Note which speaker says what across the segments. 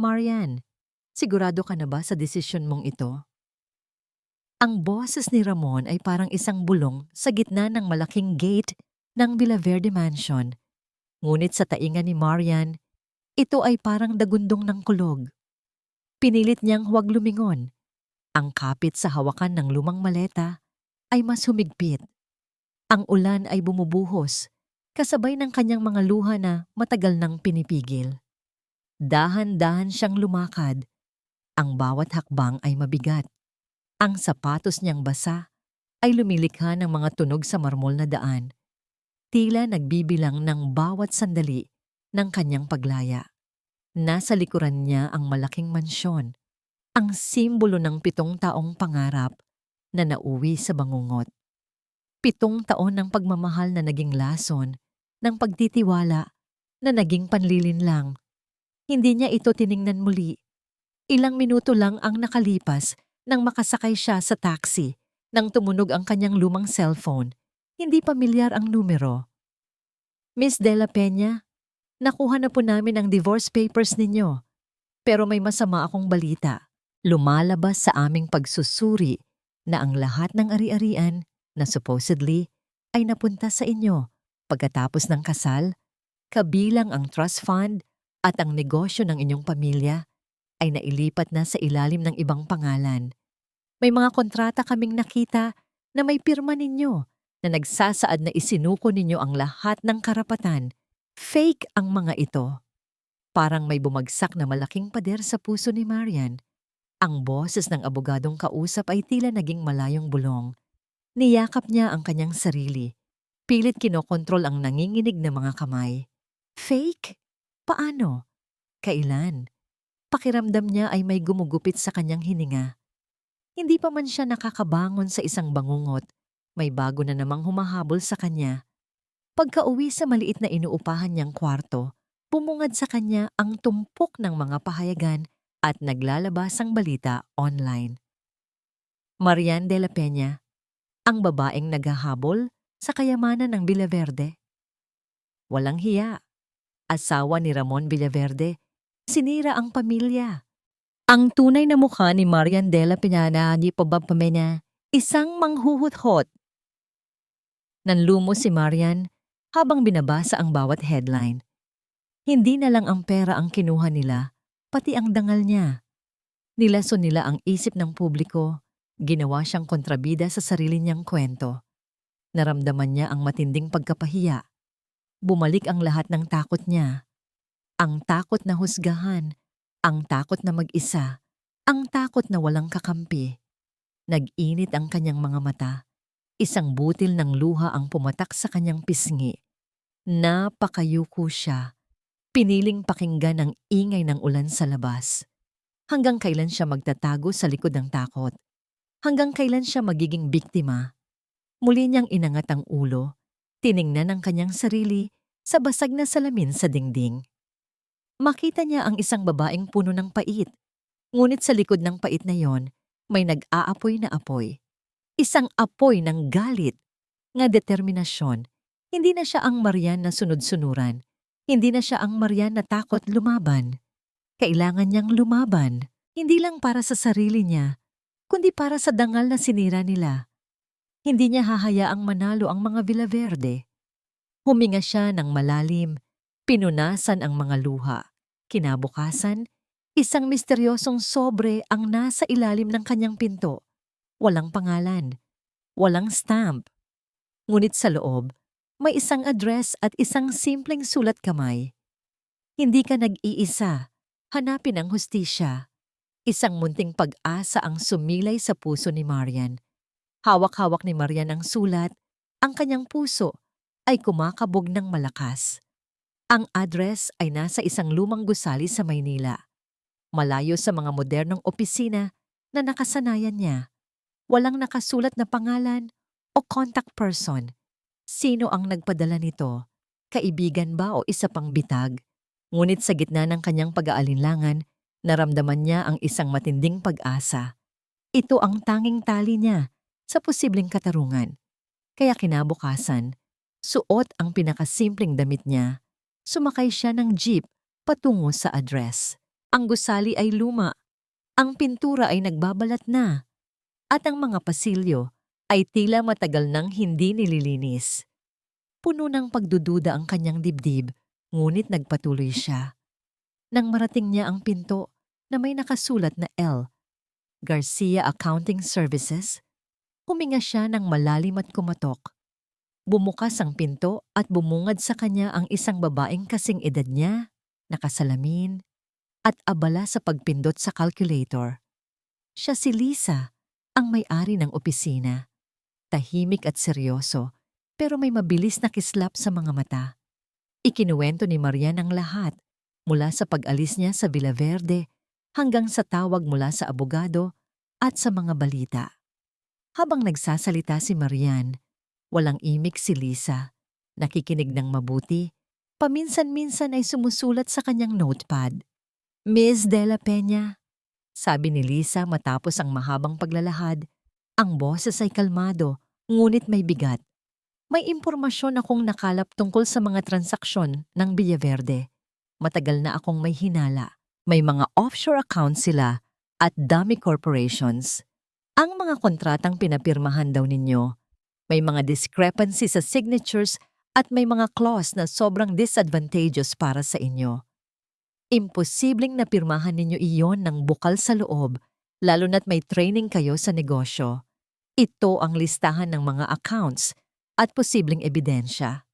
Speaker 1: Marian, sigurado ka na ba sa desisyon mong ito? Ang boses ni Ramon ay parang isang bulong sa gitna ng malaking gate ng Villaverde Mansion. Ngunit sa tainga ni Marian, ito ay parang dagundong ng kulog. Pinilit niyang huwag lumingon. Ang kapit sa hawakan ng lumang maleta ay mas humigpit. Ang ulan ay bumubuhos, kasabay ng kanyang mga luha na matagal nang pinipigil. Dahan-dahan siyang lumakad. Ang bawat hakbang ay mabigat. Ang sapatos niyang basa ay lumilikha ng mga tunog sa marmol na daan. Tila nagbibilang ng bawat sandali ng kanyang paglaya. Nasa likuran niya ang malaking mansyon, ang simbolo ng 7 taong pangarap na nauwi sa bangungot. 7 taon ng pagmamahal na naging lason, ng pagtitiwala na naging panlilinlang. Hindi niya ito tiningnan muli. Ilang minuto lang ang nakalipas nang makasakay siya sa taxi nang tumunog ang kanyang lumang cellphone. Hindi pamilyar ang numero. Miss De La Peña, nakuha na po namin ang divorce papers ninyo. Pero may masama akong balita. Lumalabas sa aming pagsusuri na ang lahat ng ari-arian na supposedly ay napunta sa inyo pagkatapos ng kasal, kabilang ang trust fund at ang negosyo ng inyong pamilya ay nailipat na sa ilalim ng ibang pangalan. May mga kontrata kaming nakita na may pirma ninyo na nagsasaad na isinuko ninyo ang lahat ng karapatan. Fake ang mga ito. Parang may bumagsak na malaking pader sa puso ni Marian. Ang boses ng abogadong kausap ay tila naging malayong bulong. Niyakap niya ang kanyang sarili. Pilit kinokontrol ang nanginginig na mga kamay. Fake? Paano? Kailan? Pakiramdam niya ay may gumugupit sa kanyang hininga. Hindi pa man siya nakakabangon sa isang bangungot, may bago na namang humahabol sa kanya. Pagkauwi sa maliit na inuupahan niyang kwarto, bumungad sa kanya ang tumpok ng mga pahayagan at naglalabasang balita online. Marian De La Peña, ang babaeng naghahabol sa kayamanan ng Villaverde. Walang hiya. Asawa ni Ramon Villaverde, sinira ang pamilya. Ang tunay na mukha ni Marian De La Peña ni Pabapamena, isang manghuhuthot. Nanlumo si Marian habang binabasa ang bawat headline. Hindi na lang ang pera ang kinuha nila, pati ang dangal niya. Nilason nila ang isip ng publiko, ginawa siyang kontrabida sa sarili niyang kwento. Naramdaman niya ang matinding pagkapahiya. Bumalik ang lahat ng takot niya. Ang takot na husgahan, ang takot na mag-isa, ang takot na walang kakampi. Nag-init ang kanyang mga mata. Isang butil ng luha ang pumatak sa kanyang pisngi. Napakayuko siya. Piniling pakinggan ang ingay ng ulan sa labas. Hanggang kailan siya magtatago sa likod ng takot? Hanggang kailan siya magiging biktima? Muli niyang inangat ang ulo. Tiningnan ang kanyang sarili sa basag na salamin sa dingding. Makita niya ang isang babaeng puno ng pait. Ngunit sa likod ng pait na yon, may nag-aapoy na apoy. Isang apoy ng galit, nga determinasyon. Hindi na siya ang Marian na sunod-sunuran. Hindi na siya ang Marian na takot lumaban. Kailangan niyang lumaban, hindi lang para sa sarili niya, kundi para sa dangal na sinira nila. Hindi niya hahayaang manalo ang mga Villaverde. Huminga siya ng malalim, pinunasan ang mga luha. Kinabukasan, isang misteryosong sobre ang nasa ilalim ng kanyang pinto. Walang pangalan, walang stamp. Ngunit sa loob, may isang address at isang simpleng sulat kamay. Hindi ka nag-iisa, hanapin ang hustisya. Isang munting pag-asa ang sumilay sa puso ni Marian. Hawak-hawak ni Marian ang sulat, ang kanyang puso ay kumakabog ng malakas. Ang address ay nasa isang lumang gusali sa Maynila. Malayo sa mga modernong opisina na nakasanayan niya. Walang nakasulat na pangalan o contact person. Sino ang nagpadala nito? Kaibigan ba o isa pang bitag? Ngunit sa gitna ng kanyang pag-aalinlangan, naramdaman niya ang isang matinding pag-asa. Ito ang tanging tali niya sa posibleng katarungan. Kaya kinabukasan, suot ang pinakasimpleng damit niya, sumakay siya ng jeep patungo sa address. Ang gusali ay luma, ang pintura ay nagbabalat na, at ang mga pasilyo ay tila matagal nang hindi nililinis. Puno ng pagdududa ang kanyang dibdib, ngunit nagpatuloy siya. Nang marating niya ang pinto na may nakasulat na L, Garcia Accounting Services, huminga siya ng malalim at kumatok. Bumukas ang pinto at bumungad sa kanya ang isang babaeng kasing edad niya, nakasalamin, at abala sa pagpindot sa calculator. Siya si Lisa, ang may-ari ng opisina. Tahimik at seryoso, pero may mabilis na kislap sa mga mata. Ikinuwento ni Marian ang lahat, mula sa pag-alis niya sa Villaverde hanggang sa tawag mula sa abogado at sa mga balita. Habang nagsasalita si Marian, walang imik si Lisa. Nakikinig ng mabuti, paminsan-minsan ay sumusulat sa kanyang notepad. Miss De La Peña, sabi ni Lisa matapos ang mahabang paglalahad, ang boses ay kalmado, ngunit may bigat. May impormasyon akong nakalap tungkol sa mga transaksyon ng Villaverde. Matagal na akong may hinala. May mga offshore accounts sila at dummy corporations. Ang mga kontratang pinapirmahan daw ninyo, may mga discrepancy sa signatures at may mga clause na sobrang disadvantageous para sa inyo. Imposibleng napirmahan ninyo iyon ng bukal sa loob, lalo na't may training kayo sa negosyo. Ito ang listahan ng mga accounts at posibleng ebidensya.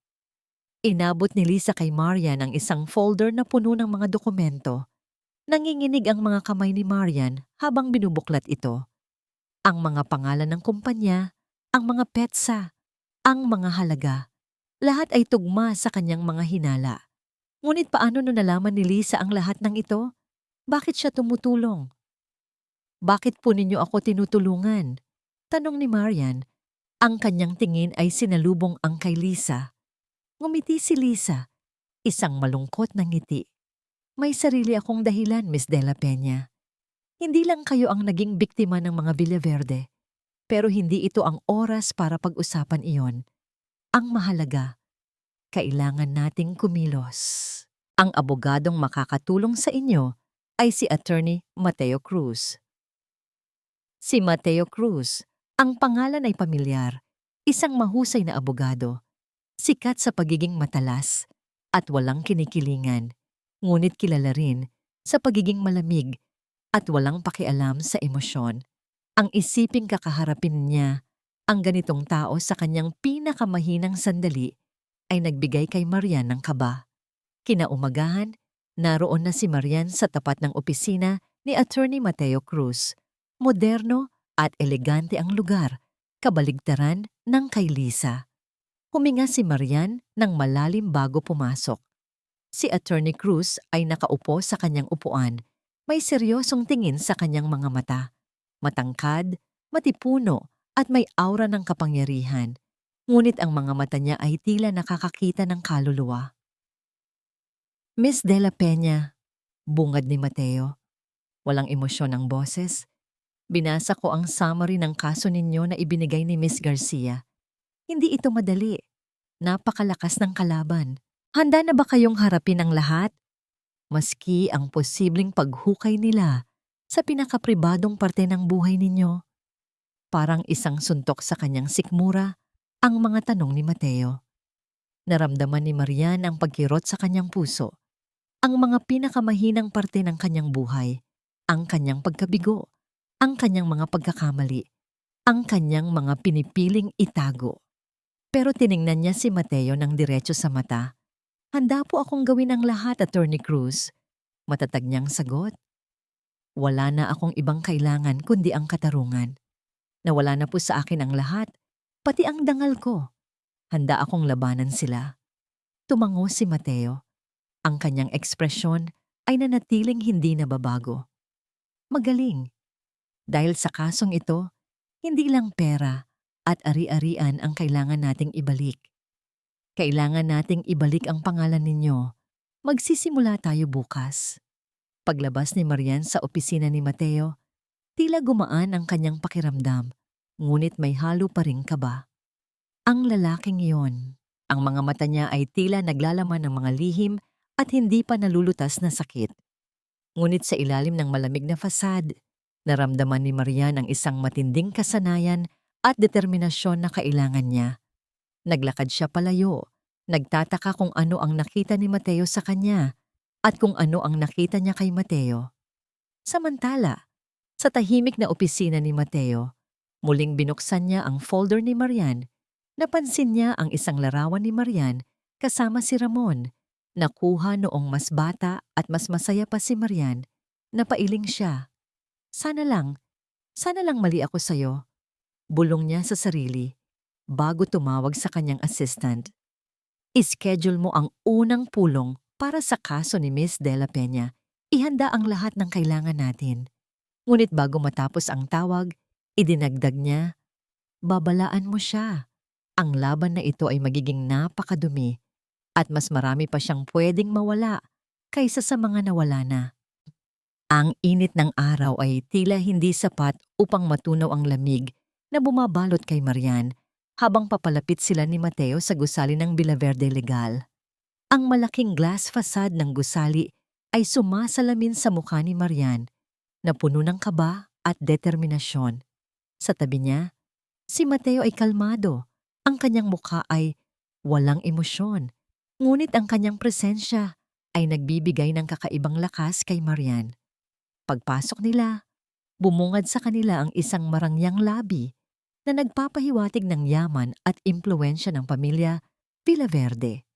Speaker 1: Inabot ni Lisa kay Marian ang isang folder na puno ng mga dokumento. Nanginginig ang mga kamay ni Marian habang binubuklat ito. Ang mga pangalan ng kumpanya, ang mga petsa, ang mga halaga. Lahat ay tugma sa kanyang mga hinala. Ngunit paano nalaman ni Lisa ang lahat ng ito? Bakit siya tumutulong? Bakit po ninyo ako tinutulungan? Tanong ni Marian. Ang kanyang tingin ay sinalubong ang kay Lisa. Ngumiti si Lisa, isang malungkot na ngiti. May sarili akong dahilan, Miss De La Peña. Hindi lang kayo ang naging biktima ng mga Villaverde, pero hindi ito ang oras para pag-usapan iyon. Ang mahalaga, kailangan nating kumilos. Ang abogadong makakatulong sa inyo ay si Attorney Mateo Cruz. Si Mateo Cruz, ang pangalan ay pamilyar, isang mahusay na abogado, sikat sa pagiging matalas at walang kinikilingan, ngunit kilala rin sa pagiging malamig at walang pakialam sa emosyon. Ang isiping kakaharapin niya ang ganitong tao sa kanyang pinakamahinang sandali ay nagbigay kay Marian ng kaba. Kinaumagahan, naroon na si Marian sa tapat ng opisina ni Attorney Mateo Cruz. Moderno at elegante ang lugar, kabaligtaran ng kay Lisa. Huminga si Marian ng malalim bago pumasok. Si Attorney Cruz ay nakaupo sa kanyang upuan. May seryosong tingin sa kanyang mga mata. Matangkad, matipuno, at may aura ng kapangyarihan. Ngunit ang mga mata niya ay tila nakakakita ng kaluluwa. Miss De La Peña, bungad ni Mateo. Walang emosyon ang boses. Binasa ko ang summary ng kaso ninyo na ibinigay ni Miss Garcia. Hindi ito madali. Napakalakas ng kalaban. Handa na ba kayong harapin ang lahat? Maski ang posibleng paghukay nila sa pinakapribadong parte ng buhay ninyo. Parang isang suntok sa kanyang sikmura ang mga tanong ni Mateo. Naramdaman ni Marian ang pagkirot sa kanyang puso. Ang mga pinakamahinang parte ng kanyang buhay, ang kanyang pagkabigo, ang kanyang mga pagkakamali, ang kanyang mga pinipiling itago. Pero tiningnan niya si Mateo ng diretso sa mata. Handa po akong gawin ang lahat, Attorney Cruz. Matatag niyang sagot. Wala na akong ibang kailangan kundi ang katarungan. Nawala na po sa akin ang lahat, pati ang dangal ko. Handa akong labanan sila. Tumango si Mateo. Ang kanyang ekspresyon ay nanatiling hindi nababago. Magaling. Dahil sa kasong ito, hindi lang pera at ari-arian ang kailangan nating ibalik. Kailangan nating ibalik ang pangalan ninyo. Magsisimula tayo bukas. Paglabas ni Marian sa opisina ni Mateo, tila gumaan ang kanyang pakiramdam, ngunit may halo pa ring kaba. Ang lalaking iyon, ang mga mata niya ay tila naglalaman ng mga lihim at hindi pa nalulutas na sakit. Ngunit sa ilalim ng malamig na fasad, naramdaman ni Marian ang isang matinding kasanayan at determinasyon na kailangan niya. Naglakad siya palayo, nagtataka kung ano ang nakita ni Mateo sa kanya at kung ano ang nakita niya kay Mateo. Samantala, sa tahimik na opisina ni Mateo, muling binuksan niya ang folder ni Marian. Napansin niya ang isang larawan ni Marian kasama si Ramon. Nakuha noong mas bata at mas masaya pa si Marian. Napailing siya. Sana lang mali ako sa'yo. Bulong niya sa sarili bago tumawag sa kanyang assistant. Ischedule mo ang unang pulong para sa kaso ni Miss De La Peña. Ihanda ang lahat ng kailangan natin. Ngunit bago matapos ang tawag, idinagdag niya, babalaan mo siya. Ang laban na ito ay magiging napakadumi at mas marami pa siyang pwedeng mawala kaysa sa mga nawala na. Ang init ng araw ay tila hindi sapat upang matunaw ang lamig na bumabalot kay Marian habang papalapit sila ni Mateo sa gusali ng Villaverde Legal. Ang malaking glass facade ng gusali ay sumasalamin sa mukha ni Marian na puno ng kaba at determinasyon. Sa tabi niya, si Mateo ay kalmado. Ang kanyang mukha ay walang emosyon, ngunit ang kanyang presensya ay nagbibigay ng kakaibang lakas kay Marian. Pagpasok nila, bumungad sa kanila ang isang marangyang labi na nagpapahiwatig ng yaman at impluwensya ng pamilya Villaverde.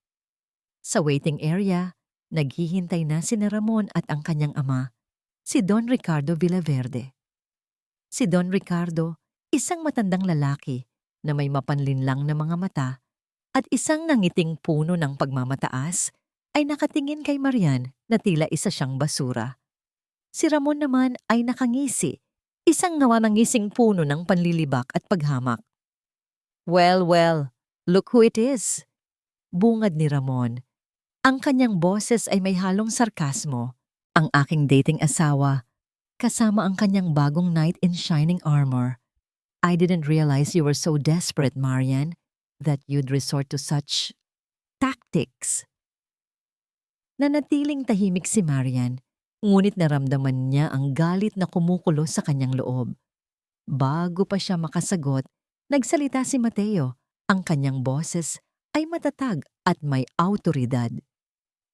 Speaker 1: Sa waiting area, naghihintay na si Ramon at ang kanyang ama, si Don Ricardo Villaverde. Si Don Ricardo, isang matandang lalaki na may mapanlinlang na mga mata at isang nangiting puno ng pagmamataas, ay nakatingin kay Marian na tila isa siyang basura. Si Ramon naman ay nakangisi, isang nawamangising puno ng panlilibak at paghamak. Well, look who it is. Bungad ni Ramon. Ang kanyang boses ay may halong sarkasmo. Ang aking dating asawa, kasama ang kanyang bagong knight in shining armor. I didn't realize you were so desperate, Marian, that you'd resort to such tactics. Nanatiling tahimik si Marian, ngunit naramdaman niya ang galit na kumukulo sa kanyang loob. Bago pa siya makasagot, nagsalita si Mateo. Ang kanyang boses ay matatag at may awtoridad.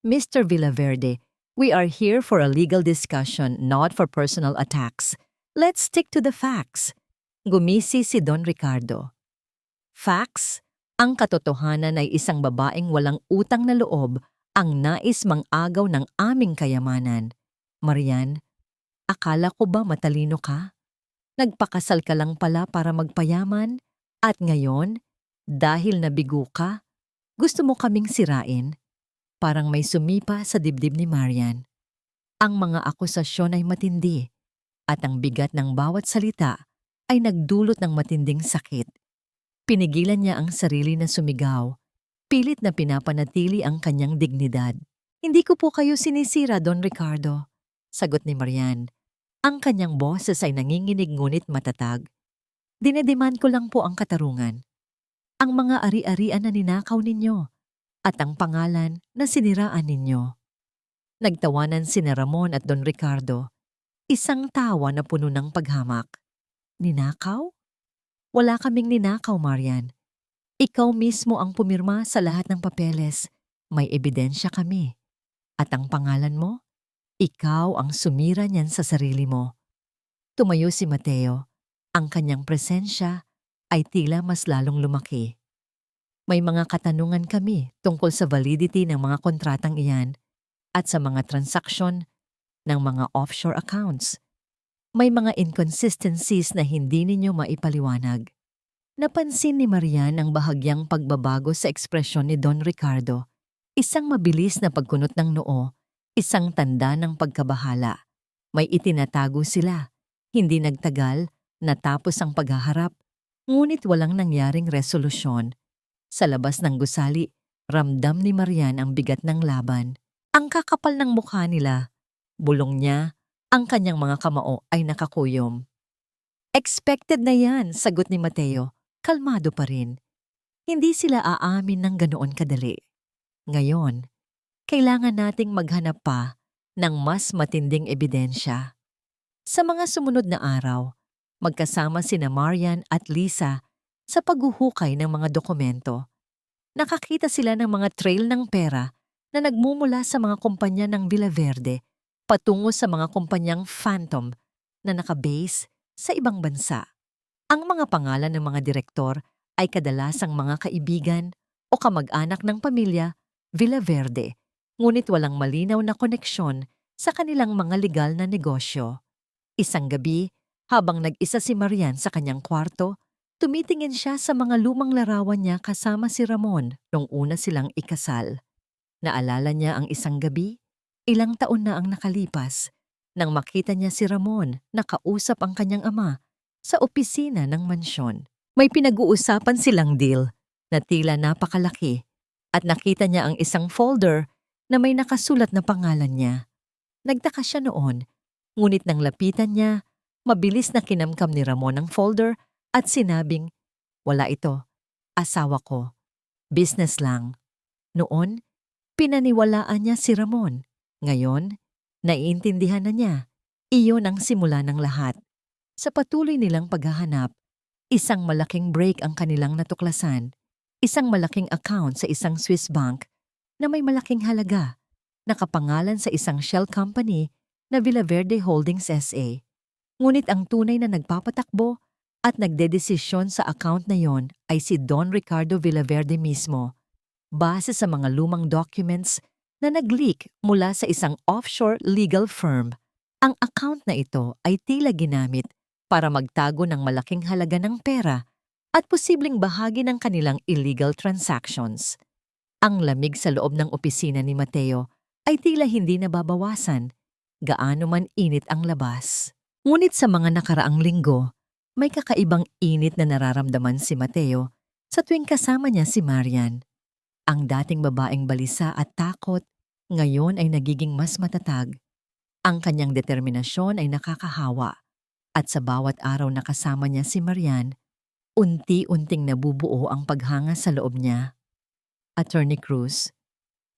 Speaker 1: Mr. Villaverde, we are here for a legal discussion, not for personal attacks. Let's stick to the facts. Gumisi si Don Ricardo. Facts? Ang katotohanan ay isang babaeng walang utang na loob ang nais mang-agaw ng aming kayamanan. Marian, akala ko ba matalino ka? Nagpakasal ka lang pala para magpayaman at ngayon, dahil nabigo ka, gusto mo kaming sirain? Parang may sumipa sa dibdib ni Marian. Ang mga akusasyon ay matindi at ang bigat ng bawat salita ay nagdulot ng matinding sakit. Pinigilan niya ang sarili na sumigaw, pilit na pinapanatili ang kanyang dignidad. Hindi ko po kayo sinisira, Don Ricardo. Sagot ni Marian. Ang kanyang boses ay nanginginig ngunit matatag. Dinedemand ko lang po ang katarungan. Ang mga ari-arian na ninakaw ninyo at ang pangalan na siniraan ninyo. Nagtawanan sina Ramon at Don Ricardo. Isang tawa na puno ng paghamak. Ninakaw? Wala kaming ninakaw, Marian. Ikaw mismo ang pumirma sa lahat ng papeles. May ebidensya kami. At ang pangalan mo? Ikaw ang sumira niyan sa sarili mo. Tumayo si Mateo. Ang kanyang presensya ay tila mas lalong lumaki. May mga katanungan kami tungkol sa validity ng mga kontratang iyan at sa mga transaksyon ng mga offshore accounts. May mga inconsistencies na hindi ninyo maipaliwanag. Napansin ni Marian ang bahagyang pagbabago sa ekspresyon ni Don Ricardo. Isang mabilis na pagkunot ng noo, isang tanda ng pagkabahala. May itinatago sila. Hindi nagtagal, natapos ang paghaharap, ngunit walang nangyaring resolusyon. Sa labas ng gusali, ramdam ni Marian ang bigat ng laban. Ang kakapal ng mukha nila. Bulong niya, ang kanyang mga kamao ay nakakuyom. Expected na yan, sagot ni Mateo. Kalmado pa rin. Hindi sila aamin ng ganoon kadali. Ngayon, kailangan nating maghanap pa ng mas matinding ebidensya. Sa mga sumunod na araw, magkasama sina Marian at Lisa sa paghuhukay ng mga dokumento. Nakakita sila ng mga trail ng pera na nagmumula sa mga kumpanya ng Villaverde patungo sa mga kumpanyang Phantom na nakabase sa ibang bansa. Ang mga pangalan ng mga direktor ay kadalasang mga kaibigan o kamag-anak ng pamilya Villaverde, ngunit walang malinaw na koneksyon sa kanilang mga legal na negosyo. Isang gabi, habang nag-isa si Marian sa kanyang kwarto, tumitingin siya sa mga lumang larawan niya kasama si Ramon nung una silang ikasal. Naalala niya ang isang gabi, ilang taon na ang nakalipas, nang makita niya si Ramon na kausap ang kanyang ama sa opisina ng mansyon. May pinag-uusapan silang deal na tila napakalaki at nakita niya ang isang folder na may nakasulat na pangalan niya. Nagtaka siya noon, ngunit nang lapitan niya, mabilis na kinamkam ni Ramon ang folder at sinabing, "Wala ito, asawa ko, business lang." Noon, pinaniwalaan niya si Ramon. Ngayon, naiintindihan na niya. Iyon ang simula ng lahat. Sa patuloy nilang paghahanap, isang malaking break ang kanilang natuklasan. Isang malaking account sa isang Swiss bank na may malaking halaga, nakapangalan sa isang shell company na Villaverde Holdings S.A. Ngunit ang tunay na nagpapatakbo at nagdedesisyon sa account na yon ay si Don Ricardo Villaverde mismo, base sa mga lumang documents na nag-leak mula sa isang offshore legal firm. Ang account na ito ay tila ginamit para magtago ng malaking halaga ng pera at posibleng bahagi ng kanilang illegal transactions. Ang lamig sa loob ng opisina ni Mateo ay tila hindi nababawasan, gaano man init ang labas. Ngunit sa mga nakaraang linggo, may kakaibang init na nararamdaman si Mateo sa tuwing kasama niya si Marian. Ang dating babaeng balisa at takot, ngayon ay nagiging mas matatag. Ang kanyang determinasyon ay nakakahawa. At sa bawat araw na kasama niya si Marian, unti-unting nabubuo ang paghanga sa loob niya. Attorney Cruz,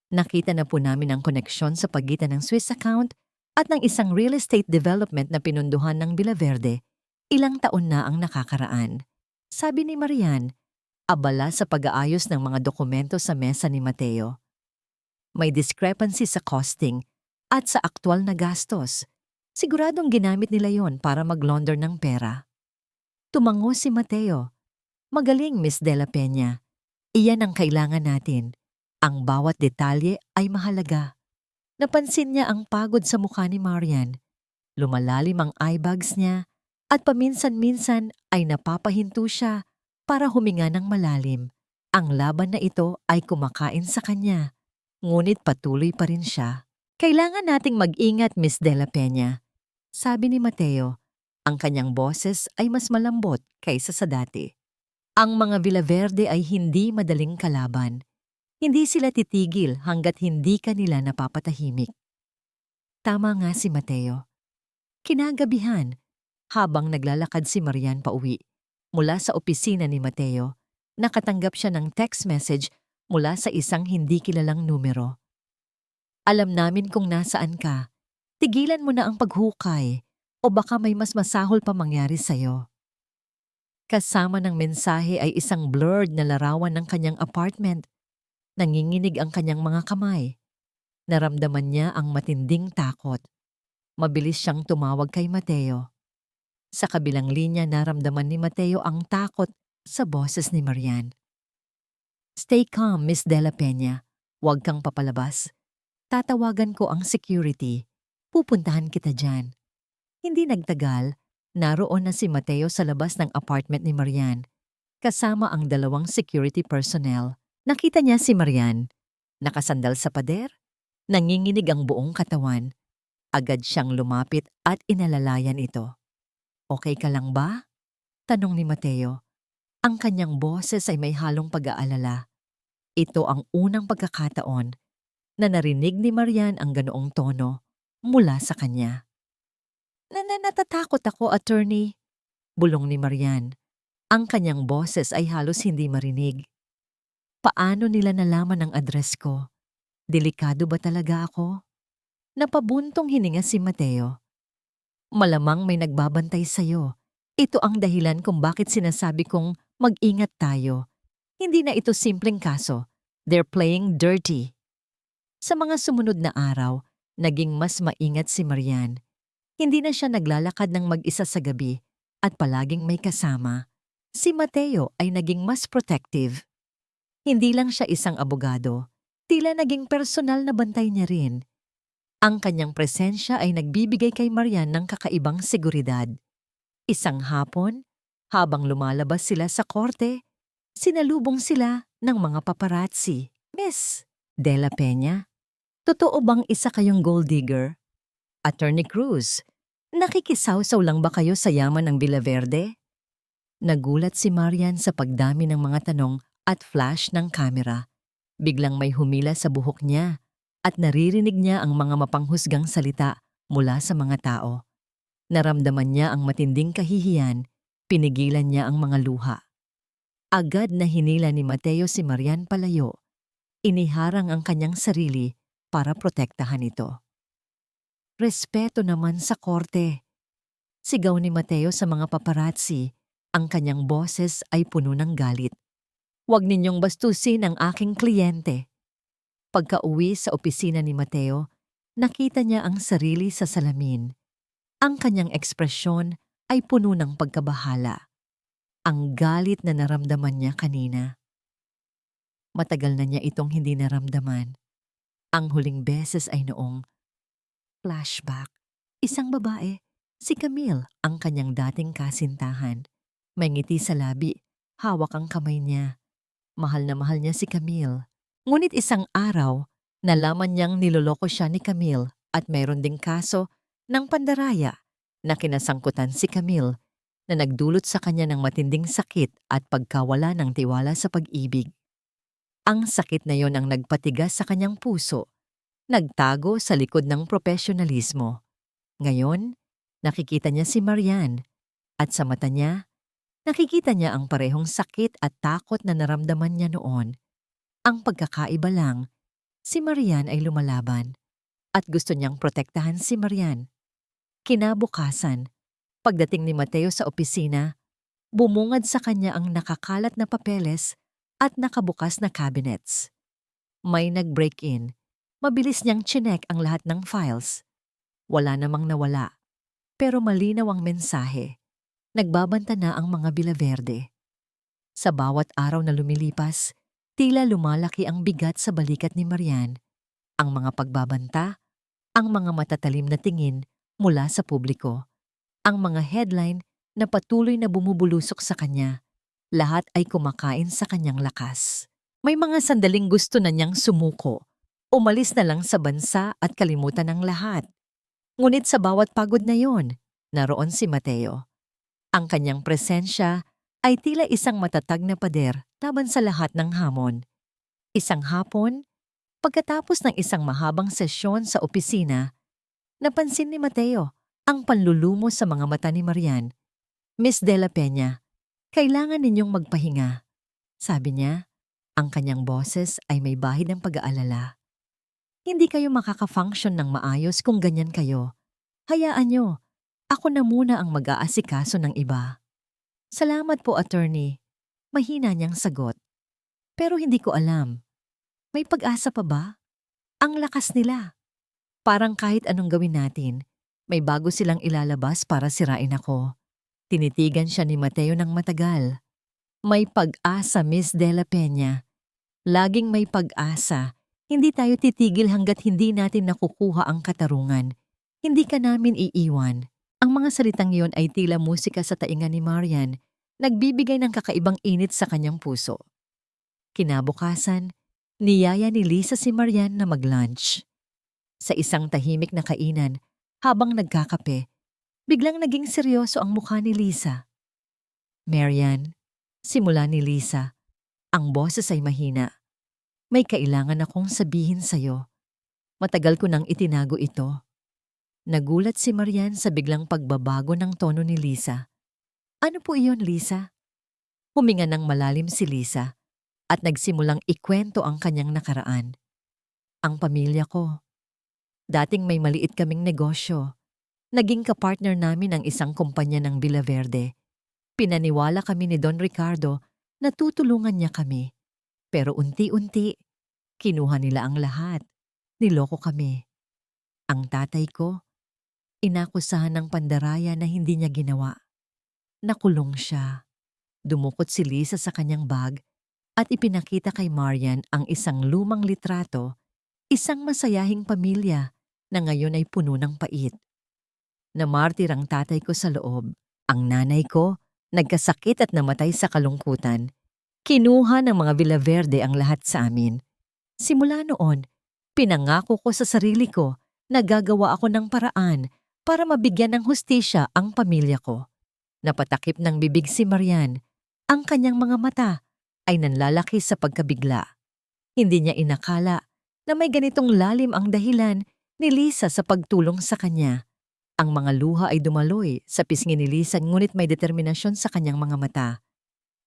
Speaker 1: nakita na po namin ang koneksyon sa pagitan ng Swiss account at ng isang real estate development na pinunduhan ng Villaverde. Ilang taon na ang nakakaraan. Sabi ni Marian, abala sa pag-aayos ng mga dokumento sa mesa ni Mateo. May discrepancy sa costing at sa aktwal na gastos. Siguradong ginamit nila yon para mag-launder ng pera. Tumango si Mateo. Magaling, Miss De La Peña. Iyan ang kailangan natin. Ang bawat detalye ay mahalaga. Napansin niya ang pagod sa mukha ni Marian. Lumalalim ang eye bags niya at paminsan-minsan ay napapahinto siya para huminga ng malalim. Ang laban na ito ay kumakain sa kanya, ngunit patuloy pa rin siya. Kailangan nating mag-ingat, Miss De La Peña. Sabi ni Mateo, ang kanyang boses ay mas malambot kaysa sa dati. Ang mga Villaverde ay hindi madaling kalaban. Hindi sila titigil hanggat hindi kanila napapatahimik. Tama nga si Mateo. Kinagabihan, habang naglalakad si Marian pauwi, mula sa opisina ni Mateo, nakatanggap siya ng text message mula sa isang hindi kilalang numero. Alam namin kung nasaan ka. Tigilan mo na ang paghukay o baka may mas masahol pa mangyari sa'yo. Kasama ng mensahe ay isang blurred na larawan ng kanyang apartment. Nanginginig ang kanyang mga kamay. Naramdaman niya ang matinding takot. Mabilis siyang tumawag kay Mateo. Sa kabilang linya naramdaman ni Mateo ang takot sa boses ni Marian. Stay calm, Miss De La Peña. Huwag kang papalabas. Tatawagan ko ang security. Pupuntahan kita dyan. Hindi nagtagal, naroon na si Mateo sa labas ng apartment ni Marian, kasama ang dalawang security personnel. Nakita niya si Marian, nakasandal sa pader, nanginginig ang buong katawan. Agad siyang lumapit at inalalayan ito. Okay ka lang ba? Tanong ni Mateo. Ang kanyang boses ay may halong pag-aalala. Ito ang unang pagkakataon na narinig ni Marian ang ganoong tono mula sa kanya. Natatakot ako, attorney. Bulong ni Marian. Ang kanyang boses ay halos hindi marinig. Paano nila nalaman ang address ko? Delikado ba talaga ako? Napabuntong hininga si Mateo. Malamang may nagbabantay sa'yo. Ito ang dahilan kung bakit sinasabi kong mag-ingat tayo. Hindi na ito simpleng kaso. They're playing dirty. Sa mga sumunod na araw, naging mas maingat si Marian. Hindi na siya naglalakad ng mag-isa sa gabi at palaging may kasama. Si Mateo ay naging mas protective. Hindi lang siya isang abogado, tila naging personal na bantay niya rin. Ang kanyang presensya ay nagbibigay kay Marian ng kakaibang seguridad. Isang hapon, habang lumalabas sila sa korte, sinalubong sila ng mga paparazzi. Miss Dela Peña, totoo bang isa kayong gold digger? Attorney Cruz, nakikisawsaw lang ba kayo sa yaman ng Villaverde? Nagulat si Marian sa pagdami ng mga tanong at flash ng kamera. Biglang may humila sa buhok niya at naririnig niya ang mga mapanghusgang salita mula sa mga tao. Naramdaman niya ang matinding kahihiyan, pinigilan niya ang mga luha. Agad na hinila ni Mateo si Marian palayo. Iniharang ang kanyang sarili para protektahan ito. Respeto naman sa korte. Sigaw ni Mateo sa mga paparazzi, ang kanyang boses ay puno ng galit. Huwag ninyong bastusin ang aking kliyente. Pagka-uwi sa opisina ni Mateo, nakita niya ang sarili sa salamin. Ang kanyang ekspresyon ay puno ng pagkabahala. Ang galit na naramdaman niya kanina. Matagal na niya itong hindi naramdaman. Ang huling beses ay noong flashback. Isang babae, si Camille, ang kanyang dating kasintahan. May ngiti sa labi, hawak ang kamay niya. Mahal na mahal niya si Camille. Ngunit isang araw, nalaman niyang niloloko siya ni Camille at mayroon ding kaso ng pandaraya na kinasangkutan si Camille na nagdulot sa kanya ng matinding sakit at pagkawala ng tiwala sa pag-ibig. Ang sakit na yon ang nagpatigas sa kanyang puso, nagtago sa likod ng profesionalismo. Ngayon, nakikita niya si Marian at sa mata niya, nakikita niya ang parehong sakit at takot na naramdaman niya noon. Ang pagkakaiba lang, si Marian ay lumalaban at gusto niyang protektahan si Marian. Kinabukasan, pagdating ni Mateo sa opisina, bumungad sa kanya ang nakakalat na papeles at nakabukas na cabinets. May nag-break-in. Mabilis niyang chinek ang lahat ng files. Wala namang nawala, pero malinaw ang mensahe. Nagbabanta na ang mga Villaverde. Sa bawat araw na lumilipas, tila lumalaki ang bigat sa balikat ni Marian. Ang mga pagbabanta, ang mga matatalim na tingin mula sa publiko, ang mga headline na patuloy na bumubulusok sa kanya, lahat ay kumakain sa kanyang lakas. May mga sandaling gusto na niyang sumuko, umalis na lang sa bansa at kalimutan ang lahat. Ngunit sa bawat pagod na yon, naroon si Mateo. Ang kanyang presensya ay tila isang matatag na pader laban sa lahat ng hamon. Isang hapon, pagkatapos ng isang mahabang sesyon sa opisina, napansin ni Mateo ang panlulumo sa mga mata ni Marian. Miss Dela Peña, kailangan ninyong magpahinga. Sabi niya, ang kanyang boses ay may bahid ng pag-aalala. Hindi kayo makaka-function ng maayos kung ganyan kayo. Hayaan nyo, ako na muna ang mag-aasikaso ng iba. Salamat po, attorney. Mahina niyang sagot. Pero hindi ko alam. May pag-asa pa ba? Ang lakas nila. Parang kahit anong gawin natin, may bago silang ilalabas para sirain ako. Tinitigan siya ni Mateo ng matagal. May pag-asa, Miss Dela Peña. Laging may pag-asa. Hindi tayo titigil hanggat hindi natin nakukuha ang katarungan. Hindi ka namin iiwan. Ang mga salitang iyon ay tila musika sa tainga ni Marian, nagbibigay ng kakaibang init sa kanyang puso. Kinabukasan, niyaya ni Lisa si Marian na mag-lunch. Sa isang tahimik na kainan, habang nagkakape, biglang naging seryoso ang mukha ni Lisa. Marian, simula ni Lisa, ang boses ay mahina. May kailangan akong sabihin sa'yo. Matagal ko nang itinago ito. Nagulat si Marian sa biglang pagbabago ng tono ni Lisa. Ano po iyon, Lisa? Huminga ng malalim si Lisa at nagsimulang ikwento ang kanyang nakaraan. Ang pamilya ko. Dating may maliit kaming negosyo. Naging kapartner namin ang isang kumpanya ng Villaverde. Pinaniwala kami ni Don Ricardo na tutulungan niya kami. Pero unti-unti, kinuha nila ang lahat. Niloko kami. Ang tatay ko, inakusahan ng pandaraya na hindi niya ginawa. Nakulong siya. Dumukot si Lisa sa kanyang bag at ipinakita kay Marian ang isang lumang litrato, isang masayahing pamilya na ngayon ay puno ng pait. Namartir ang tatay ko sa loob. Ang nanay ko, nagkasakit at namatay sa kalungkutan. Kinuha ng mga Villaverde ang lahat sa amin. Simula noon, pinangako ko sa sarili ko na gagawa ako ng paraan para mabigyan ng hustisya ang pamilya ko. Napatakip ng bibig si Marian. Ang kanyang mga mata ay nanlalaki sa pagkabigla. Hindi niya inakala na may ganitong lalim ang dahilan ni Lisa sa pagtulong sa kanya. Ang mga luha ay dumaloy sa pisngi ni Lisa ngunit may determinasyon sa kanyang mga mata.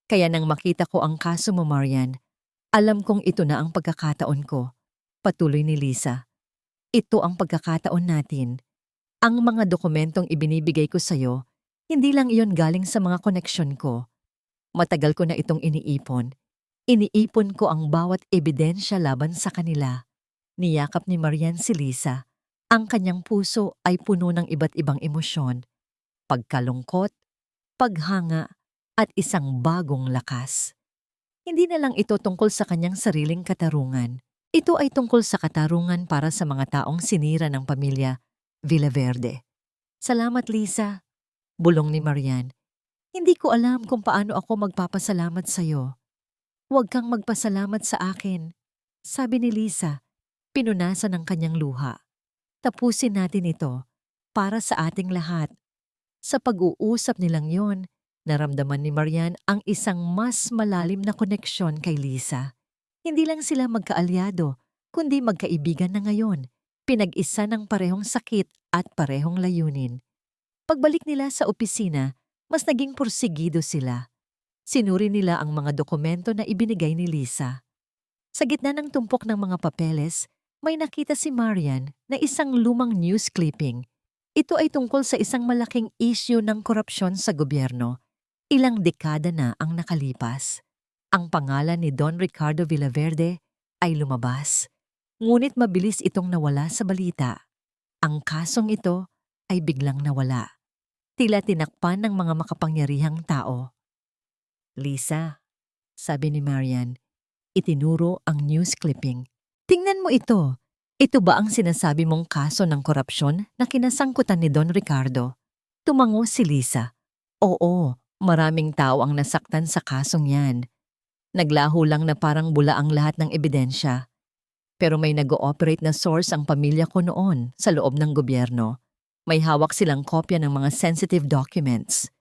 Speaker 1: Kaya nang makita ko ang kaso mo, Marian, alam kong ito na ang pagkakataon ko. Patuloy ni Lisa. Ito ang pagkakataon natin. Ang mga dokumentong ibinibigay ko sa'yo, hindi lang iyon galing sa mga koneksyon ko. Matagal ko na itong iniipon. Iniipon ko ang bawat ebidensya laban sa kanila. Niyakap ni Marian si Lisa. Ang kanyang puso ay puno ng iba't ibang emosyon. Pagkalungkot, paghanga, at isang bagong lakas. Hindi na lang ito tungkol sa kanyang sariling katarungan. Ito ay tungkol sa katarungan para sa mga taong sinira ng pamilya Villaverde. Salamat, Lisa. Bulong ni Marian. Hindi ko alam kung paano ako magpapasalamat sa'yo. Huwag kang magpasalamat sa akin, sabi ni Lisa, pinunasan ng kanyang luha. Tapusin natin ito para sa ating lahat. Sa pag-uusap nilang yon, naramdaman ni Marian ang isang mas malalim na koneksyon kay Lisa. Hindi lang sila magkaalyado, kundi magkaibigan na ngayon. Pinag-isa ng parehong sakit at parehong layunin. Pagbalik nila sa opisina, mas naging porsigido sila. Sinuri nila ang mga dokumento na ibinigay ni Lisa. Sa gitna ng tumpok ng mga papeles, may nakita si Marian na isang lumang news clipping. Ito ay tungkol sa isang malaking issue ng korupsyon sa gobyerno. Ilang dekada na ang nakalipas. Ang pangalan ni Don Ricardo Villaverde ay lumabas. Ngunit mabilis itong nawala sa balita. Ang kasong ito ay biglang nawala. Tila tinakpan ng mga makapangyarihang tao. Lisa, sabi ni Marian, itinuro ang news clipping. Tingnan mo ito. Ito ba ang sinasabi mong kaso ng korupsyon na kinasangkutan ni Don Ricardo? Tumango si Lisa. Oo, maraming tao ang nasaktan sa kasong yan. Naglaho lang na parang bula ang lahat ng ebidensya. Pero may nag-ooperate na source ang pamilya ko noon sa loob ng gobyerno. May hawak silang kopya ng mga sensitive documents.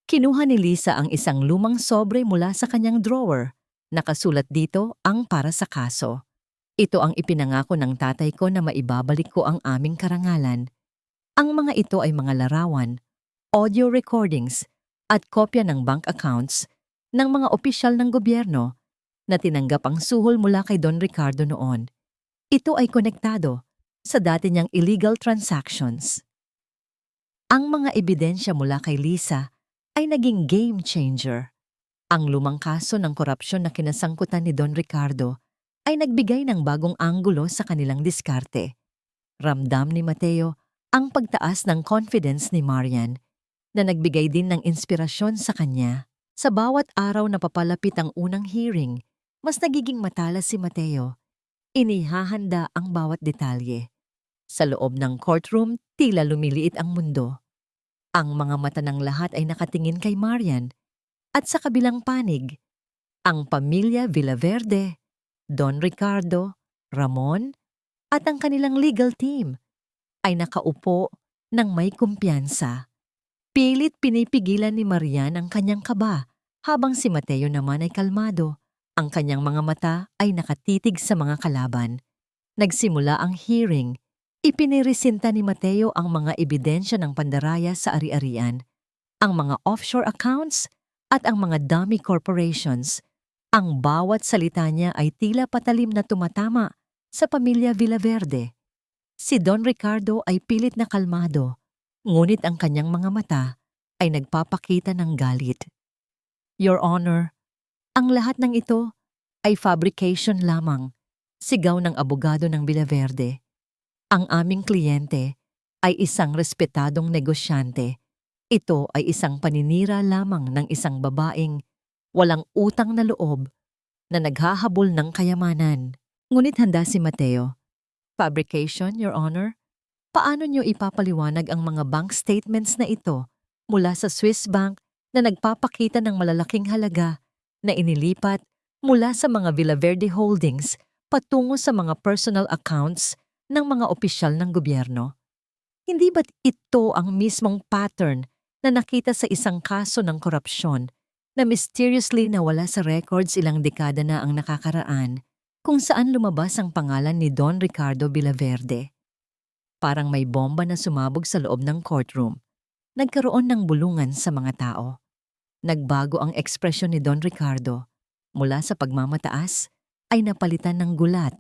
Speaker 1: Kinuha ni Lisa ang isang lumang sobre mula sa kanyang drawer. Nakasulat dito ang para sa kaso. Ito ang ipinangako ng tatay ko na maibabalik ko ang aming karangalan. Ang mga ito ay mga larawan, audio recordings, at kopya ng bank accounts ng mga opisyal ng gobyerno na tinanggap ang suhol mula kay Don Ricardo noon. Ito ay konektado sa dati niyang illegal transactions. Ang mga ebidensya mula kay Lisa ay naging game changer. Ang lumang kaso ng korupsyon na kinasangkutan ni Don Ricardo ay nagbigay ng bagong anggulo sa kanilang diskarte. Ramdam ni Mateo ang pagtaas ng confidence ni Marian na nagbigay din ng inspirasyon sa kanya. Sa bawat araw na papalapit ang unang hearing, mas nagiging matalas si Mateo. Inihahanda ang bawat detalye. Sa loob ng courtroom, tila lumiliit ang mundo. Ang mga mata ng lahat ay nakatingin kay Marian. At sa kabilang panig, ang pamilya Villaverde, Don Ricardo, Ramon, at ang kanilang legal team ay nakaupo ng may kumpiyansa. Pilit pinipigilan ni Marian ang kanyang kaba, habang si Mateo naman ay kalmado. Ang kanyang mga mata ay nakatitig sa mga kalaban. Nagsimula ang hearing. Ipiniresinta ni Mateo ang mga ebidensya ng pandaraya sa ari-arian, ang mga offshore accounts at ang mga dummy corporations. Ang bawat salita niya ay tila patalim na tumatama sa pamilya Villaverde. Si Don Ricardo ay pilit na kalmado, ngunit ang kanyang mga mata ay nagpapakita ng galit. Your Honor, ang lahat ng ito ay fabrication lamang, sigaw ng abogado ng Villaverde. Ang aming kliyente ay isang respetadong negosyante. Ito ay isang paninira lamang ng isang babaeng walang utang na loob na naghahabol ng kayamanan. Ngunit handa si Mateo. Fabrication, Your Honor? Paano niyo ipapaliwanag ang mga bank statements na ito mula sa Swiss bank na nagpapakita ng malalaking halaga na inilipat mula sa mga Villaverde Holdings patungo sa mga personal accounts ng mga opisyal ng gobyerno? Hindi ba't ito ang mismong pattern na nakita sa isang kaso ng korupsyon na mysteriously nawala sa records ilang dekada na ang nakakaraan kung saan lumabas ang pangalan ni Don Ricardo Villaverde? Parang may bomba na sumabog sa loob ng courtroom. Nagkaroon ng bulungan sa mga tao. Nagbago ang ekspresyon ni Don Ricardo. Mula sa pagmamataas ay napalitan ng gulat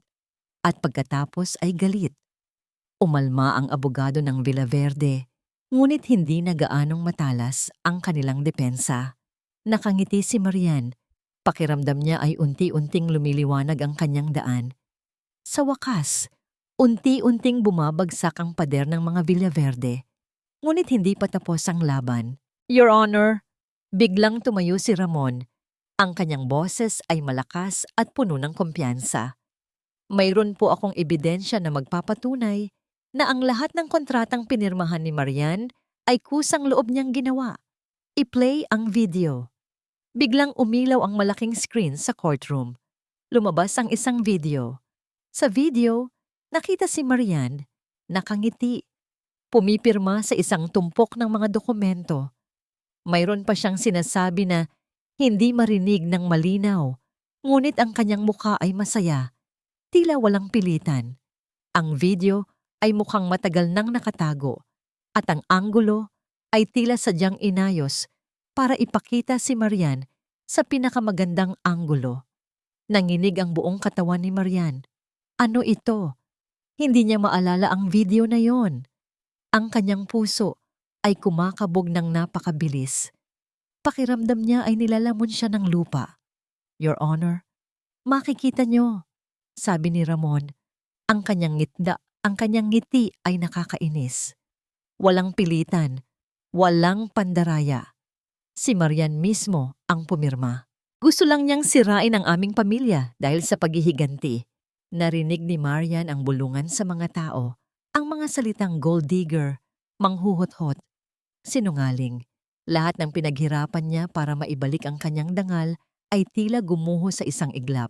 Speaker 1: at pagkatapos ay galit. Umalma ang abogado ng Villaverde, ngunit hindi na gaanong matalas ang kanilang depensa. Nakangiti si Marian. Pakiramdam niya ay unti-unting lumiliwanag ang kanyang daan. Sa wakas, unti-unting bumabagsak ang pader ng mga Villaverde. Ngunit hindi pa tapos ang laban. Your Honor, biglang tumayo si Ramon. Ang kanyang boses ay malakas at puno ng kumpiyansa. Mayroon po akong ebidensya na magpapatunay na ang lahat ng kontratang pinirmahan ni Marian ay kusang loob niyang ginawa. I-play ang video. Biglang umilaw ang malaking screen sa courtroom. Lumabas ang isang video. Sa video, nakita si Marian, nakangiti, pumipirma sa isang tumpok ng mga dokumento. Mayroon pa siyang sinasabi na hindi marinig ng malinaw, ngunit ang kanyang mukha ay masaya, tila walang pilitan. Ang video ay mukhang matagal nang nakatago, at ang anggulo ay tila sadyang inayos para ipakita si Marian sa pinakamagandang anggulo. Nanginig ang buong katawan ni Marian. Ano ito? Hindi niya maalala ang video na yon. Ang kanyang puso ay kumakabog ng napakabilis. Pakiramdam niya ay nilalamon siya ng lupa. Your Honor, makikita niyo, sabi ni Ramon. Ang kanyang ngiti ay nakakainis. Walang pilitan, walang pandaraya. Si Marian mismo ang pumirma. Gusto lang niyang sirain ang aming pamilya dahil sa paghihiganti. Narinig ni Marian ang bulungan sa mga tao, ang mga salitang gold digger, manghuhot-hot, sinungaling. Lahat ng pinaghirapan niya para maibalik ang kanyang dangal ay tila gumuho sa isang iglap.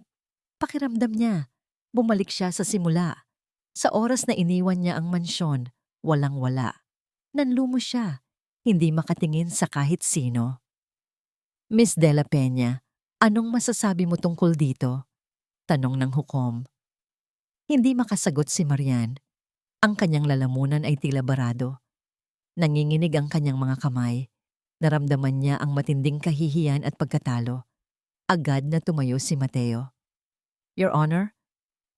Speaker 1: Pakiramdam niya, bumalik siya sa simula. Sa oras na iniwan niya ang mansyon, walang-wala. Nanlumo siya, hindi makatingin sa kahit sino. Miss De La Peña, anong masasabi mo tungkol dito? Tanong ng hukom. Hindi makasagot si Marian. Ang kanyang lalamunan ay tila barado. Nanginginig ang kanyang mga kamay. Naramdaman niya ang matinding kahihiyan at pagkatalo. Agad na tumayo si Mateo. Your Honor,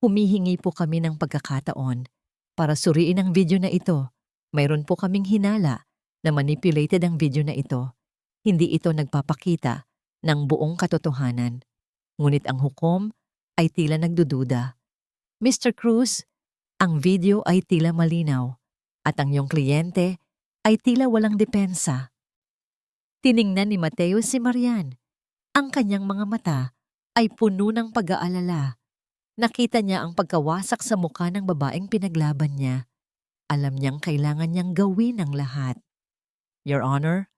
Speaker 1: humihingi po kami ng pagkakataon para suriin ang video na ito. Mayroon po kaming hinala na manipulated ang video na ito. Hindi ito nagpapakita ng buong katotohanan. Ngunit ang hukom ay tila nagdududa. Mr. Cruz, ang video ay tila malinaw at ang iyong kliyente ay tila walang depensa. Tiningnan ni Mateo si Marian. Ang kanyang mga mata ay puno ng pag-aalala. Nakita niya ang pagkawasak sa mukha ng babaeng pinaglaban niya. Alam niyang kailangan niyang gawin ang lahat. Your Honor,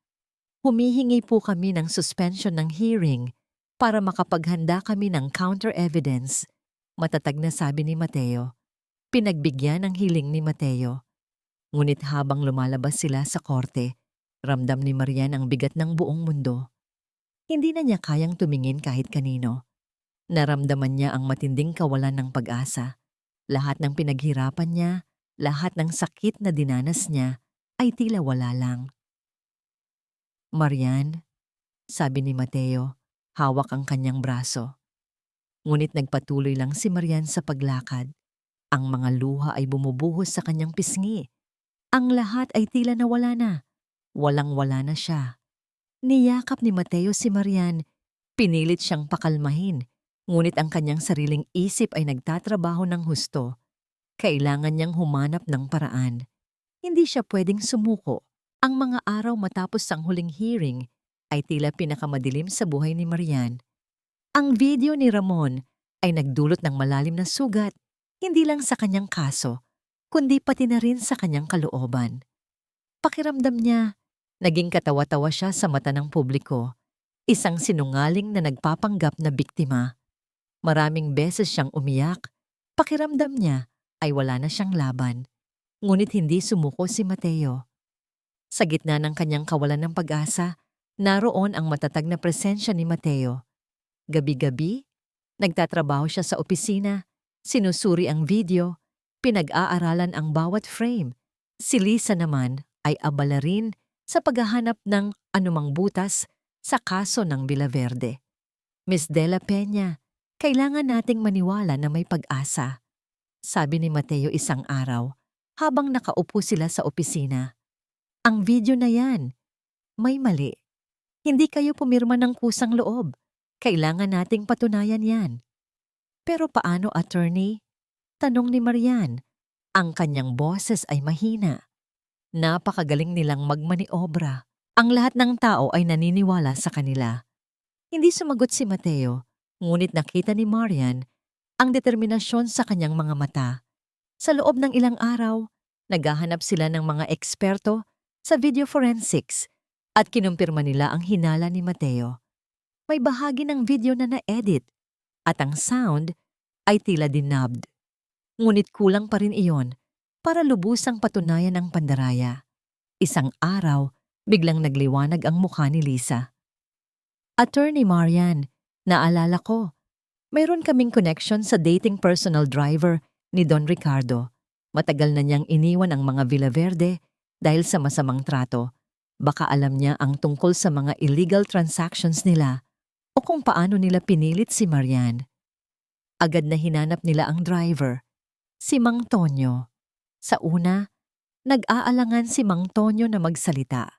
Speaker 1: humihingi po kami ng suspension ng hearing para makapaghanda kami ng counter-evidence. Matatag na sabi ni Mateo. Pinagbigyan ang hiling ni Mateo. Ngunit habang lumalabas sila sa korte, ramdam ni Marian ang bigat ng buong mundo. Hindi na niya kayang tumingin kahit kanino. Naramdaman niya ang matinding kawalan ng pag-asa. Lahat ng pinaghirapan niya, lahat ng sakit na dinanas niya, ay tila wala lang. Marian, sabi ni Mateo, hawak ang kanyang braso. Ngunit nagpatuloy lang si Marian sa paglakad. Ang mga luha ay bumubuhos sa kanyang pisngi. Ang lahat ay tila nawala na. Walang-wala na siya. Niyakap ni Mateo si Marian. Pinilit siyang pakalmahin. Ngunit ang kanyang sariling isip ay nagtatrabaho ng husto. Kailangan niyang humanap ng paraan. Hindi siya pwedeng sumuko. Ang mga araw matapos ang huling hearing ay tila pinakamadilim sa buhay ni Marian. Ang video ni Ramon ay nagdulot ng malalim na sugat, hindi lang sa kanyang kaso, kundi pati na rin sa kanyang kalooban. Pakiramdam niya, naging katawa-tawa siya sa mata ng publiko, isang sinungaling na nagpapanggap na biktima. Maraming beses siyang umiyak, pakiramdam niya ay wala na siyang laban. Ngunit hindi sumuko si Mateo. Sa gitna ng kanyang kawalan ng pag-asa, naroon ang matatag na presensya ni Mateo. Gabi-gabi, nagtatrabaho siya sa opisina, sinusuri ang video, pinag-aaralan ang bawat frame. Si Lisa naman ay abala rin sa paghahanap ng anumang butas sa kaso ng Villaverde. Miss Dela Peña, kailangan nating maniwala na may pag-asa, sabi ni Mateo isang araw habang nakaupo sila sa opisina. Ang video na yan, may mali. Hindi kayo pumirma ng kusang loob. Kailangan nating patunayan yan. Pero paano, attorney? Tanong ni Marian. Ang kanyang boses ay mahina. Napakagaling nilang magmaniobra. Ang lahat ng tao ay naniniwala sa kanila. Hindi sumagot si Mateo, ngunit nakita ni Marian ang determinasyon sa kanyang mga mata. Sa loob ng ilang araw, naghahanap sila ng mga eksperto sa video forensics at kinumpirma nila ang hinala ni Mateo. May bahagi ng video na na-edit at ang sound ay tila dinabbed. Ngunit kulang pa rin iyon para lubusang patunayan ang pandaraya. Isang araw, biglang nagliwanag ang mukha ni Lisa. Attorney Marian, naalala ko, mayroon kaming connection sa dating personal driver ni Don Ricardo. Matagal na niyang iniwan ang mga Villaverde dahil sa masamang trato. Baka alam niya ang tungkol sa mga illegal transactions nila o kung paano nila pinilit si Marian. Agad na hinanap nila ang driver, si Mang Tonyo. Sa una, nag-aalangan si Mang Tonyo na magsalita.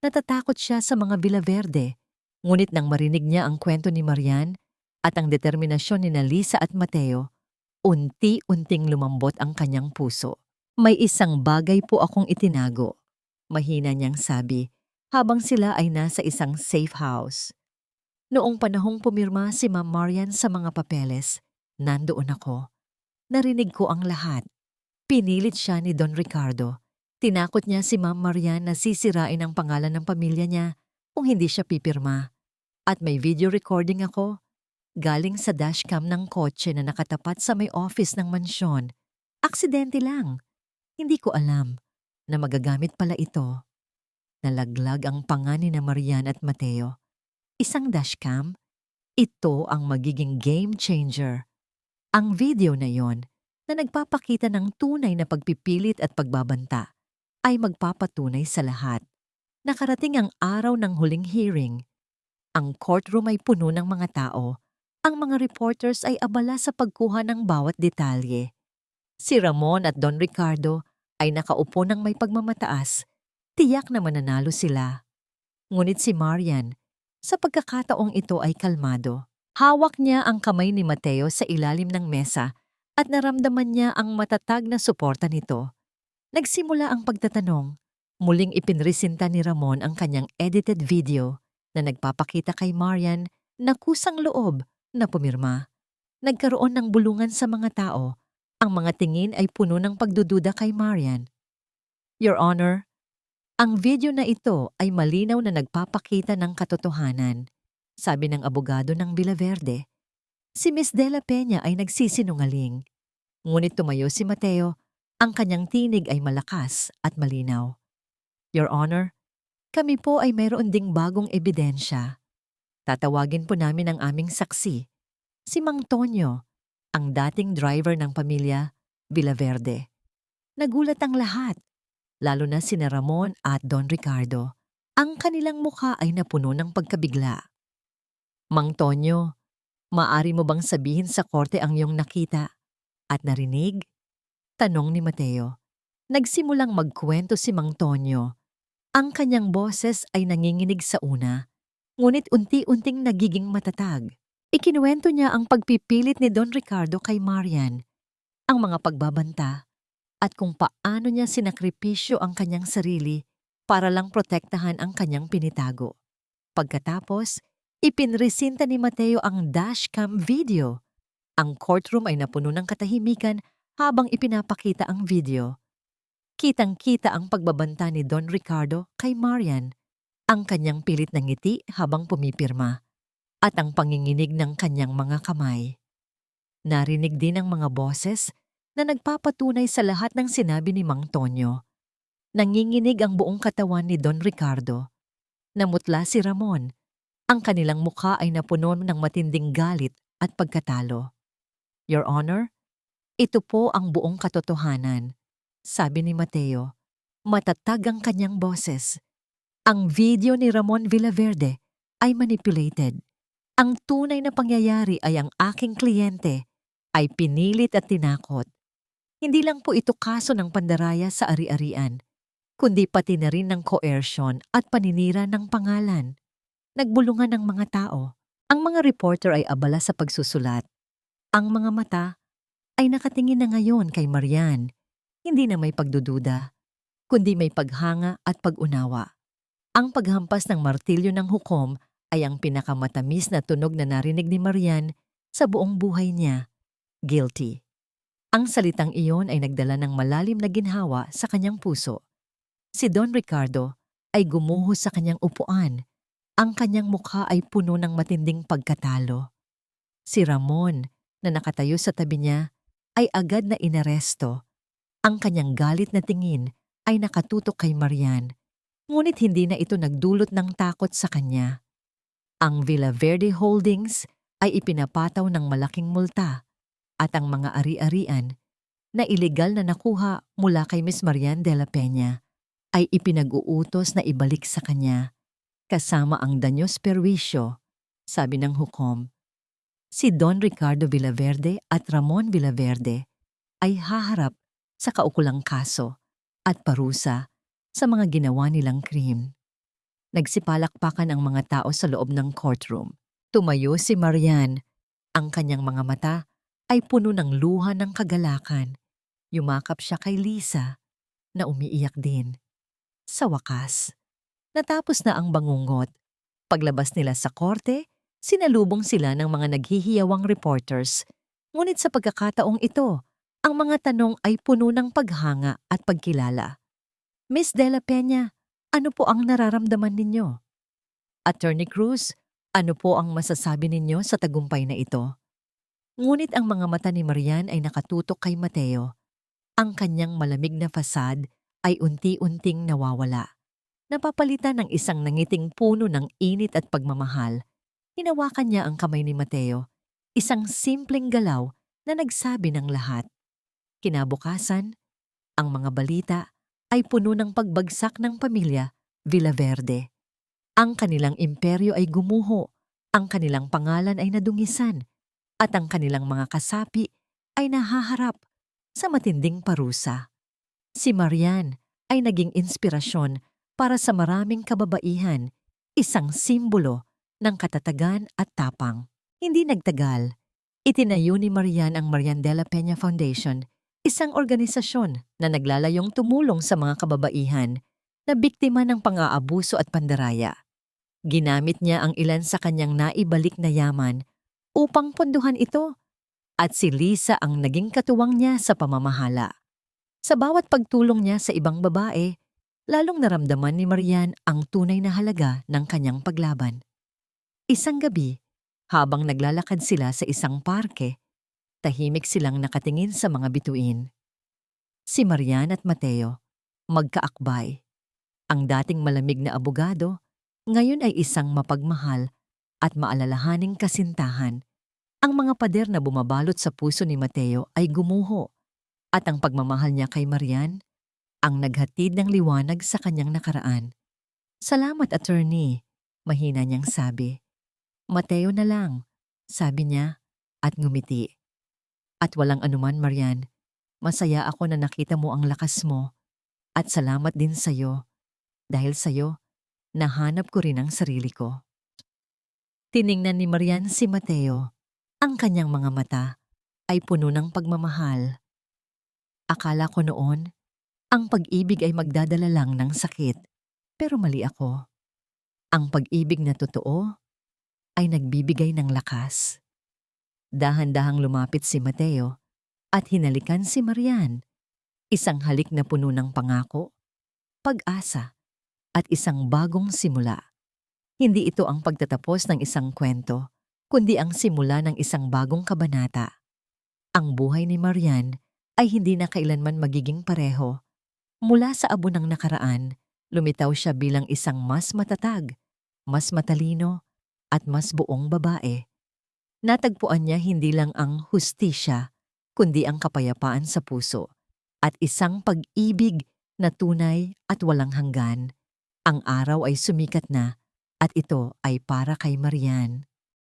Speaker 1: Natatakot siya sa mga Villaverde, ngunit nang marinig niya ang kwento ni Marian at ang determinasyon ni Lisa at Mateo, unti-unting lumambot ang kanyang puso. May isang bagay po akong itinago, mahina niyang sabi, habang sila ay nasa isang safe house. Noong panahong pumirma si Ma'am Marian sa mga papeles, nandoon ako. Narinig ko ang lahat. Pinilit siya ni Don Ricardo. Tinakot niya si Ma'am Marian na sisirain ang pangalan ng pamilya niya kung hindi siya pipirma. At may video recording ako, galing sa dashcam ng kotse na nakatapat sa may office ng mansyon. Aksidente lang. Hindi ko alam na magagamit pala ito. Nalaglag ang panga ni Marian at Mateo. Isang dashcam? Ito ang magiging game changer. Ang video na yon na nagpapakita ng tunay na pagpipilit at pagbabanta ay magpapatunay sa lahat. Nakarating ang araw ng huling hearing. Ang courtroom ay puno ng mga tao. Ang mga reporters ay abala sa pagkuha ng bawat detalye. Si Ramon at Don Ricardo ay nakaupo ng may pagmamataas. Tiyak na mananalo sila. Ngunit si Marian, sa pagkakataong ito ay kalmado. Hawak niya ang kamay ni Mateo sa ilalim ng mesa at naramdaman niya ang matatag na suporta nito. Nagsimula ang pagtatanong. Muling ipinresinta ni Ramon ang kanyang edited video na nagpapakita kay Marian na kusang loob na pumirma. Nagkaroon ng bulungan sa mga tao. Ang mga tingin ay puno ng pagdududa kay Marian. Your Honor, ang video na ito ay malinaw na nagpapakita ng katotohanan, sabi ng abogado ng Villaverde. Si Miss Dela Peña ay nagsisinungaling. Ngunit tumayo si Mateo, ang kanyang tinig ay malakas at malinaw. Your Honor, kami po ay mayroon ding bagong ebidensya. Tatawagin po namin ang aming saksi, si Mang Tonyo, ang dating driver ng pamilya Villaverde. Nagulat ang lahat, lalo na sina Ramon at Don Ricardo. Ang kanilang mukha ay napuno ng pagkabigla. Mang Tonyo, maaari mo bang sabihin sa korte ang iyong nakita? At narinig? Tanong ni Mateo. Nagsimulang magkwento si Mang Tonyo. Ang kanyang boses ay nanginginig sa una, ngunit unti-unting nagiging matatag. Ikinuwento niya ang pagpipilit ni Don Ricardo kay Marian, ang mga pagbabanta, at kung paano niya sinakripisyo ang kanyang sarili para lang protektahan ang kanyang pinitago. Pagkatapos, ipinresinta ni Mateo ang dashcam video. Ang courtroom ay napuno ng katahimikan habang ipinapakita ang video. Kitang-kita ang pagbabanta ni Don Ricardo kay Marian, ang kanyang pilit na ngiti habang pumipirma, at ang panginginig ng kanyang mga kamay. Narinig din ang mga boses na nagpapatunay sa lahat ng sinabi ni Mang Tonyo. Nanginginig ang buong katawan ni Don Ricardo. Namutla si Ramon. Ang kanilang mukha ay napuno ng matinding galit at pagkatalo. Your Honor, ito po ang buong katotohanan, sabi ni Mateo. Matatag ang kanyang boses. Ang video ni Ramon Villaverde ay manipulated. Ang tunay na pangyayari ay ang aking kliyente ay pinilit at tinakot. Hindi lang po ito kaso ng pandaraya sa ari-arian, kundi pati na rin ng coercion at paninira ng pangalan. Nagbulungan ng mga tao. Ang mga reporter ay abala sa pagsusulat. Ang mga mata ay nakatingin na ngayon kay Marian, hindi na may pagdududa, kundi may paghanga at pag-unawa. Ang paghampas ng martilyo ng hukom ay ang pinakamatamis na tunog na narinig ni Marian sa buong buhay niya. Guilty. Ang salitang iyon ay nagdala ng malalim na ginhawa sa kanyang puso. Si Don Ricardo ay gumuho sa kanyang upuan. Ang kanyang mukha ay puno ng matinding pagkatalo. Si Ramon, na nakatayo sa tabi niya, ay agad na inaresto. Ang kanyang galit na tingin ay nakatutok kay Marian, ngunit hindi na ito nagdulot ng takot sa kanya. Ang Villaverde Holdings ay ipinapataw ng malaking multa at ang mga ari-arian na ilegal na nakuha mula kay Miss Marian de la Peña ay ipinag-uutos na ibalik sa kanya, kasama ang danyos perwisyo, sabi ng hukom. Si Don Ricardo Villaverde at Ramon Villaverde ay haharap sa kaukulang kaso at parusa sa mga ginawa nilang krim. Nagsipalakpakan ang mga tao sa loob ng courtroom. Tumayo si Marian. Ang kanyang mga mata ay puno ng luha ng kagalakan. Yumakap siya kay Lisa na umiiyak din. Sa wakas, natapos na ang bangungot. Paglabas nila sa korte, sinalubong sila ng mga naghihiyawang reporters. Ngunit sa pagkakataong ito, ang mga tanong ay puno ng paghanga at pagkilala. Miss De La Peña, ano po ang nararamdaman ninyo? Attorney Cruz, ano po ang masasabi ninyo sa tagumpay na ito? Ngunit ang mga mata ni Marian ay nakatutok kay Mateo. Ang kanyang malamig na fasad ay unti-unting nawawala. Napapalitan ng isang nangiting puno ng init at pagmamahal. Hinawakan niya ang kamay ni Mateo, isang simpleng galaw na nagsabi ng lahat. Kinabukasan, ang mga balita ay puno ng pagbagsak ng pamilya Villaverde. Ang kanilang imperyo ay gumuho, ang kanilang pangalan ay nadungisan, at ang kanilang mga kasapi ay nahaharap sa matinding parusa. Si Marian ay naging inspirasyon para sa maraming kababaihan, isang simbolo ng katatagan at tapang. Hindi nagtagal, itinayo ni Marian ang Marian de la Peña Foundation, isang organisasyon na naglalayong tumulong sa mga kababaihan na biktima ng pang-aabuso at pandaraya. Ginamit niya ang ilan sa kanyang naibalik na yaman upang pondohan ito, at si Lisa ang naging katuwang niya sa pamamahala. Sa bawat pagtulong niya sa ibang babae, lalong naramdaman ni Marian ang tunay na halaga ng kanyang paglaban. Isang gabi, habang naglalakad sila sa isang parke, tahimik silang nakatingin sa mga bituin. Si Marian at Mateo, magkaakbay. Ang dating malamig na abogado, ngayon ay isang mapagmahal at maalalahaning kasintahan. Ang mga pader na bumabalot sa puso ni Mateo ay gumuho, at ang pagmamahal niya kay Marian ang naghatid ng liwanag sa kanyang nakaraan. Salamat, attorney, mahina niyang sabi. Mateo na lang, sabi niya at ngumiti. At walang anuman, Marian. Masaya ako na nakita mo ang lakas mo at salamat din sa'yo. Dahil sa'yo, nahanap ko rin ang sarili ko. Tiningnan ni Marian si Mateo. Ang kanyang mga mata ay puno ng pagmamahal. Akala ko noon, ang pag-ibig ay magdadala lang ng sakit. Pero mali ako. Ang pag-ibig na totoo ay nagbibigay ng lakas. Dahan-dahang lumapit si Mateo at hinalikan si Marian. Isang halik na puno ng pangako, pag-asa, at isang bagong simula. Hindi ito ang pagtatapos ng isang kwento, kundi ang simula ng isang bagong kabanata. Ang buhay ni Marian ay hindi na kailanman magiging pareho. Mula sa abo ng nakaraan, lumitaw siya bilang isang mas matatag, mas matalino, at mas buong babae. Natagpuan niya hindi lang ang hustisya, kundi ang kapayapaan sa puso at isang pag-ibig na tunay at walang hanggan. Ang araw ay sumikat na at ito ay para kay Marian.